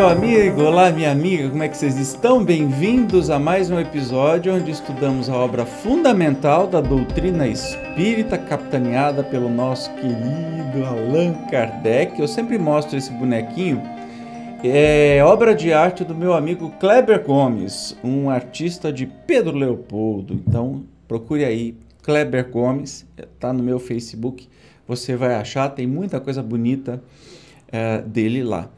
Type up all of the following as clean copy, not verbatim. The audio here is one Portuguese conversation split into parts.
meu amigo, olá minha amiga, como é que vocês estão? Bem-vindos a mais um episódio onde estudamos a obra fundamental da doutrina espírita, capitaneada pelo nosso querido Allan Kardec. Eu sempre mostro esse bonequinho, é obra de arte do meu amigo Kleber Gomes, um artista de Pedro Leopoldo. Então procure aí, Kleber Gomes, tá no meu Facebook, você vai achar, tem muita coisa bonita dele lá.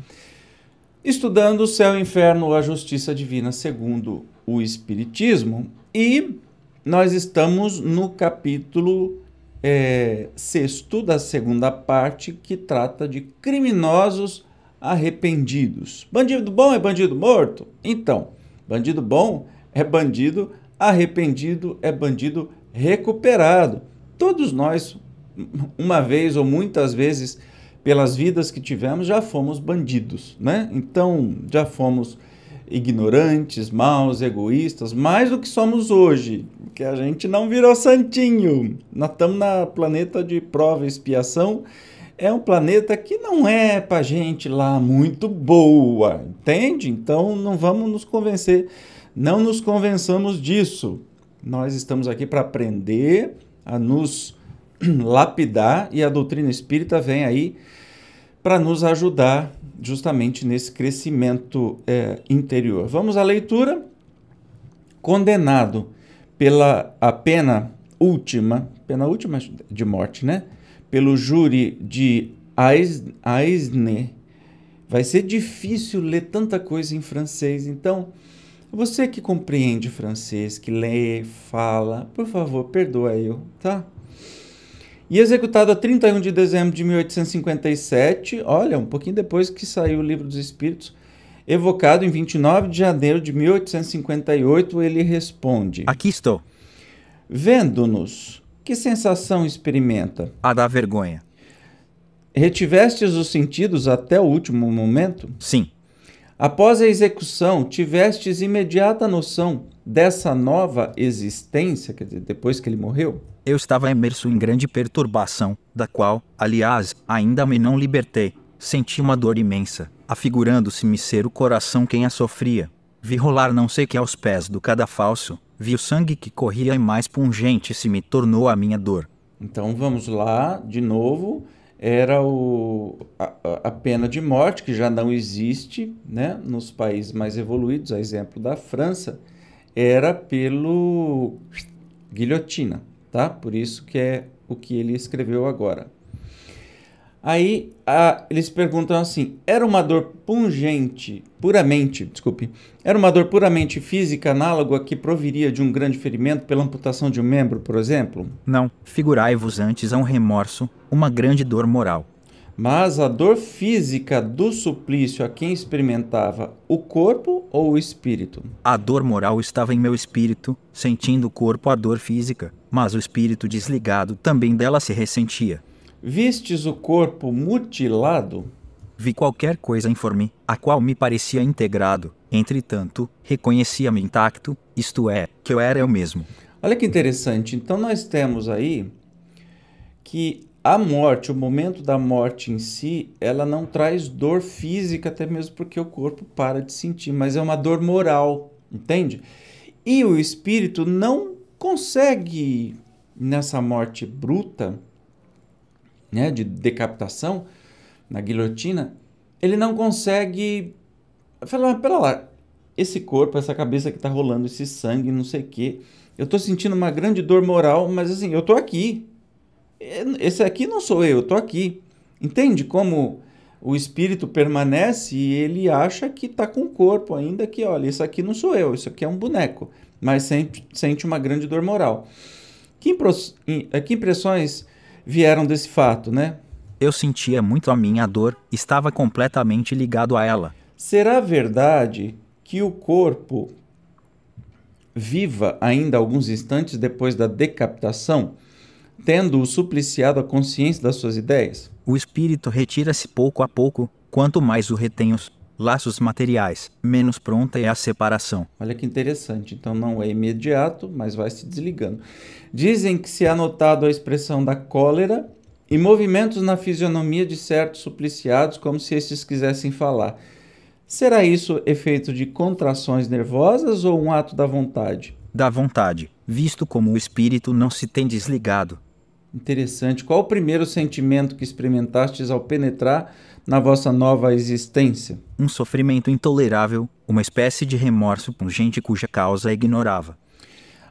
Estudando o céu e o inferno, a justiça divina segundo o Espiritismo, e nós estamos no capítulo 6º da segunda parte, que trata de criminosos arrependidos. Bandido bom é bandido morto? Então, bandido bom é bandido arrependido, é bandido recuperado. Todos nós, uma vez ou muitas vezes, pelas vidas que tivemos, já fomos bandidos, né? Então, já fomos ignorantes, maus, egoístas, mais do que somos hoje, porque a gente não virou santinho. Nós estamos na planeta de prova e expiação. É um planeta que não é pra gente lá muito boa, entende? Então, não vamos nos convencer, não nos convençamos disso. Nós estamos aqui para aprender a nos lapidar, e a doutrina espírita vem aí para nos ajudar justamente nesse crescimento interior. Vamos à leitura. Condenado pela a pena última de morte, né? Pelo júri de Aisne. Vai ser difícil ler tanta coisa em francês, então você que compreende francês, que lê, fala, por favor, perdoa eu, tá? E executado a 31 de dezembro de 1857, olha, um pouquinho depois que saiu o Livro dos Espíritos, evocado em 29 de janeiro de 1858, ele responde: Aqui estou. Vendo-nos, que sensação experimenta? A da vergonha. Retivestes os sentidos até o último momento? Sim. Após a execução, tivestes imediata noção dessa nova existência, quer dizer, depois que ele morreu? Eu estava imerso em grande perturbação, da qual, aliás, ainda me não libertei. Senti uma dor imensa, afigurando-se-me ser o coração quem a sofria. Vi rolar não sei que aos pés do cadafalso, vi o sangue que corria e mais pungente se me tornou a minha dor. Então vamos lá, de novo, era a pena de morte, que já não existe, né, nos países mais evoluídos, a exemplo da França, era pelo guilhotina. Tá? Por isso que é o que ele escreveu agora. Aí eles perguntam assim: era uma dor puramente física, análoga a que proviria de um grande ferimento pela amputação de um membro, por exemplo? Não, figurai-vos antes a um remorso, uma grande dor moral. Mas a dor física do suplício a quem experimentava, o corpo ou o espírito? A dor moral estava em meu espírito, sentindo o corpo a dor física, mas o espírito desligado também dela se ressentia. Vistes o corpo mutilado? Vi qualquer coisa informe, a qual me parecia integrado, entretanto, reconhecia-me intacto, isto é, que eu era eu mesmo. Olha que interessante, então nós temos aí que a morte, o momento da morte em si, ela não traz dor física, até mesmo porque o corpo para de sentir, mas é uma dor moral, entende? E o espírito não consegue, nessa morte bruta, né, de decapitação, na guilhotina, ele não consegue falar, pera lá, esse corpo, essa cabeça que está rolando, esse sangue, não sei o quê, eu estou sentindo uma grande dor moral, mas assim, eu estou aqui. Esse aqui não sou eu estou aqui. Entende como o espírito permanece e ele acha que está com o corpo ainda, que olha, isso aqui não sou eu, isso aqui é um boneco, mas sente uma grande dor moral. Que impressões vieram desse fato, né? Eu sentia muito a minha dor, estava completamente ligado a ela. Será verdade que o corpo viva ainda alguns instantes depois da decapitação, tendo-o supliciado a consciência das suas ideias? O espírito retira-se pouco a pouco, quanto mais o retém os laços materiais, menos pronta é a separação. Olha que interessante, então não é imediato, mas vai se desligando. Dizem que se há notado a expressão da cólera e movimentos na fisionomia de certos supliciados, como se estes quisessem falar. Será isso efeito de contrações nervosas ou um ato da vontade? Da vontade, visto como o espírito não se tem desligado. Interessante. Qual o primeiro sentimento que experimentastes ao penetrar na vossa nova existência? Um sofrimento intolerável, uma espécie de remorso pungente cuja causa ignorava.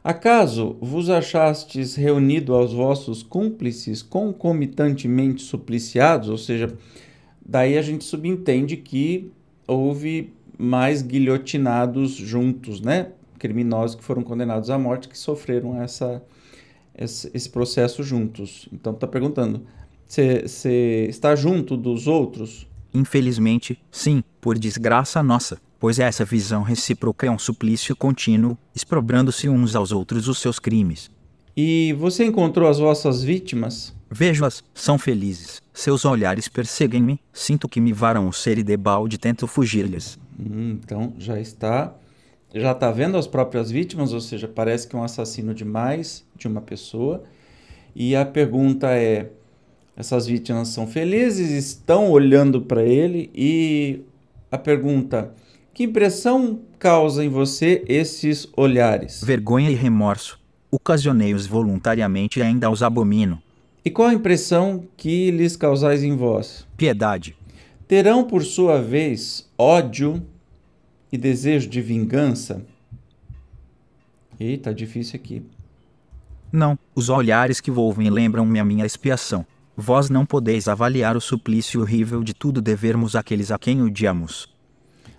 Acaso vos achastes reunido aos vossos cúmplices concomitantemente supliciados? Ou seja, daí a gente subentende que houve mais guilhotinados juntos, né? Criminosos que foram condenados à morte que sofreram esse processo juntos. Então está perguntando, você está junto dos outros? Infelizmente, sim, por desgraça nossa, pois essa visão recíproca é um suplício contínuo, exprobrando-se uns aos outros os seus crimes. E você encontrou as vossas vítimas? Vejo-as, são felizes, seus olhares perseguem-me, sinto que me varam o ser e debalde tento fugir-lhes. Então já está vendo as próprias vítimas, ou seja, parece que é um assassino de mais de uma pessoa. E a pergunta é, essas vítimas são felizes, estão olhando para ele, e a pergunta, que impressão causa em você esses olhares? Vergonha e remorso, ocasionei-os voluntariamente e ainda os abomino. E qual a impressão que lhes causais em vós? Piedade. Terão, por sua vez, ódio e desejo de vingança? Eita, difícil aqui. Não, os olhares que volvem lembram-me a minha expiação. Vós não podeis avaliar o suplício horrível de tudo devermos àqueles a quem odiamos.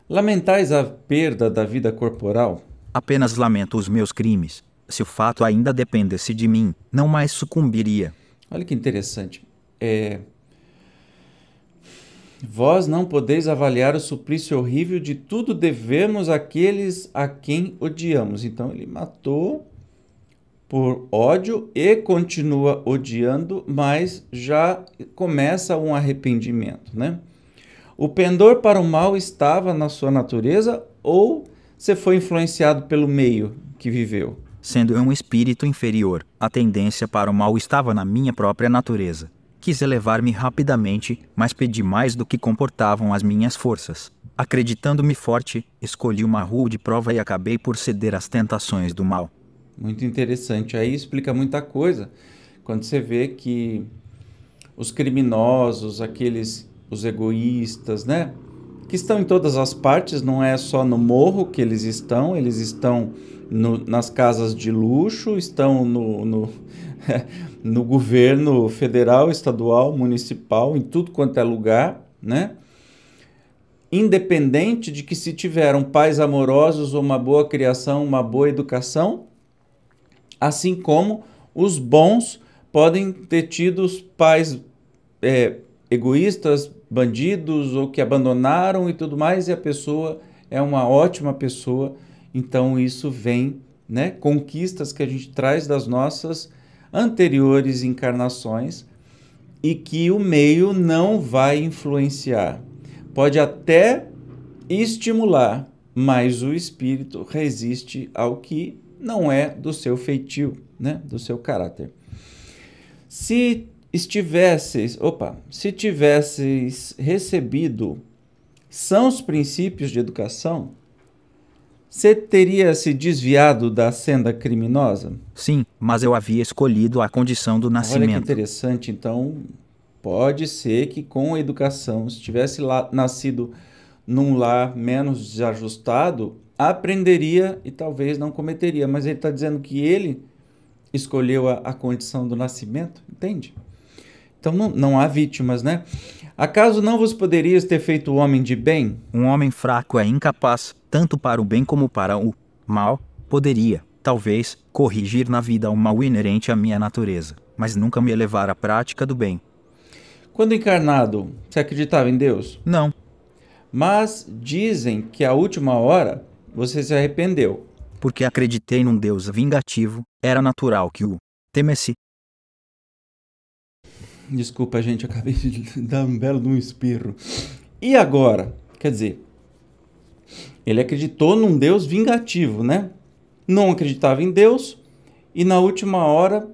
Lamentais a perda da vida corporal? Apenas lamento os meus crimes. Se o fato ainda dependesse de mim, não mais sucumbiria. Olha que interessante. Vós não podeis avaliar o suplício horrível de tudo devemos àqueles a quem odiamos. Então ele matou por ódio e continua odiando, mas já começa um arrependimento, né? O pendor para o mal estava na sua natureza ou você foi influenciado pelo meio que viveu? Sendo eu um espírito inferior, a tendência para o mal estava na minha própria natureza. Quis elevar-me rapidamente, mas pedi mais do que comportavam as minhas forças. Acreditando-me forte, escolhi uma rude prova e acabei por ceder às tentações do mal. Muito interessante. Aí explica muita coisa. Quando você vê que os criminosos, os egoístas, né? Que estão em todas as partes, não é só no morro que eles estão nas casas de luxo, estão no governo federal, estadual, municipal, em tudo quanto é lugar, né? Independente de que se tiveram pais amorosos ou uma boa criação, uma boa educação, assim como os bons podem ter tido os pais egoístas, bandidos ou que abandonaram e tudo mais, e a pessoa é uma ótima pessoa. Então isso vem, né, conquistas que a gente traz das nossas anteriores encarnações e que o meio não vai influenciar. Pode até estimular, mas o espírito resiste ao que não é do seu feitio, né, do seu caráter. Se tivesseis recebido sãos princípios de educação, você teria se desviado da senda criminosa? Sim, mas eu havia escolhido a condição do nascimento. Olha que interessante. Então, pode ser que com a educação, se tivesse nascido num lar menos desajustado, aprenderia e talvez não cometeria. Mas ele está dizendo que ele escolheu a condição do nascimento, entende? Então não há vítimas, né? Acaso não vos poderias ter feito homem de bem? Um homem fraco é incapaz, tanto para o bem como para o mal, poderia, talvez, corrigir na vida o mal inerente à minha natureza, mas nunca me levar à prática do bem. Quando encarnado, você acreditava em Deus? Não. Mas dizem que à última hora você se arrependeu. Porque acreditei num Deus vingativo, era natural que o temesse. Desculpa, gente, eu acabei de dar um belo de um espirro. E agora? Quer dizer, ele acreditou num Deus vingativo, né? Não acreditava em Deus e na última hora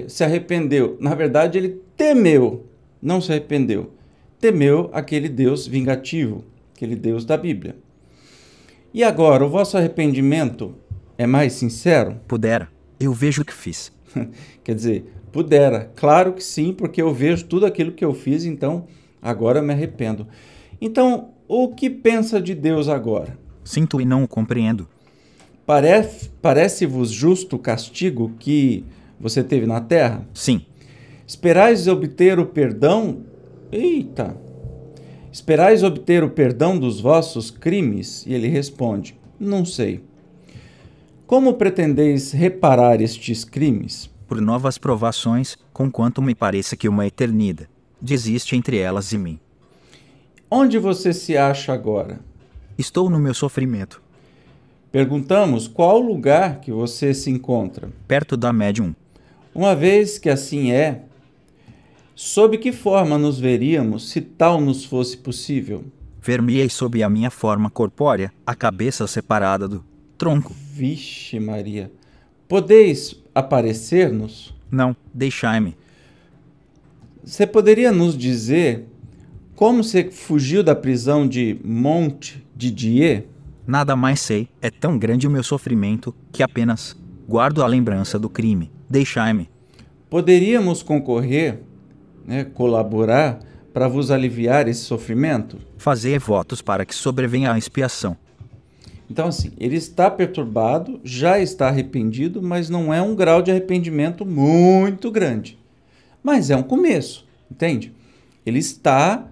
se arrependeu. Na verdade, ele temeu, não se arrependeu. Temeu aquele Deus vingativo. aquele Deus da Bíblia. E agora, o vosso arrependimento é mais sincero? Pudera, eu vejo o que fiz. Quer dizer, pudera. Claro que sim, porque eu vejo tudo aquilo que eu fiz, então agora eu me arrependo. Então, o que pensa de Deus agora? Sinto e não o compreendo. Parece-vos justo o castigo que você teve na terra? Sim. Esperais obter o perdão? Eita! Esperais obter o perdão dos vossos crimes? E ele responde: não sei. Como pretendeis reparar estes crimes? Por novas provações, conquanto me pareça que uma eternidade existe entre elas e mim. Onde você se acha agora? Estou no meu sofrimento, Perguntamos qual lugar que você se encontra. perto da médium. Uma vez que assim é, sob que forma nos veríamos se tal nos fosse possível? Ver-me-ei sob a minha forma corpórea, a cabeça separada do tronco. Vixe Maria! Podeis aparecer-nos? Não, deixai-me. Você poderia nos dizer como você fugiu da prisão de Monte Didier? Nada mais sei, é tão grande o meu sofrimento, que apenas guardo a lembrança do crime. Deixai-me. Poderíamos concorrer, colaborar para vos aliviar esse sofrimento? Fazei votos para que sobrevenha a expiação. Então, assim, ele está perturbado, já está arrependido, mas não é um grau de arrependimento muito grande. Mas é um começo, entende? Ele está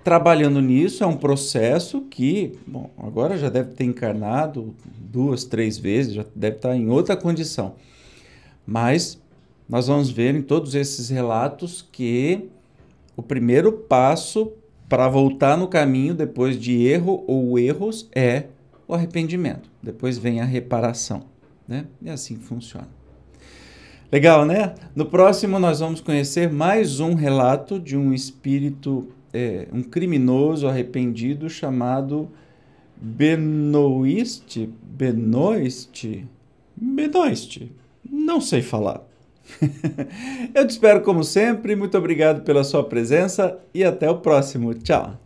trabalhando nisso, é um processo que, bom, agora já deve ter encarnado 2, 3 vezes, já deve estar em outra condição. Mas nós vamos ver em todos esses relatos que o primeiro passo para voltar no caminho depois de erro ou erros é o arrependimento. Depois vem a reparação, né? E assim funciona. Legal, né? No próximo nós vamos conhecer mais um relato de um espírito, um criminoso arrependido chamado Benoist, não sei falar. Eu te espero como sempre, muito obrigado pela sua presença e até o próximo. Tchau!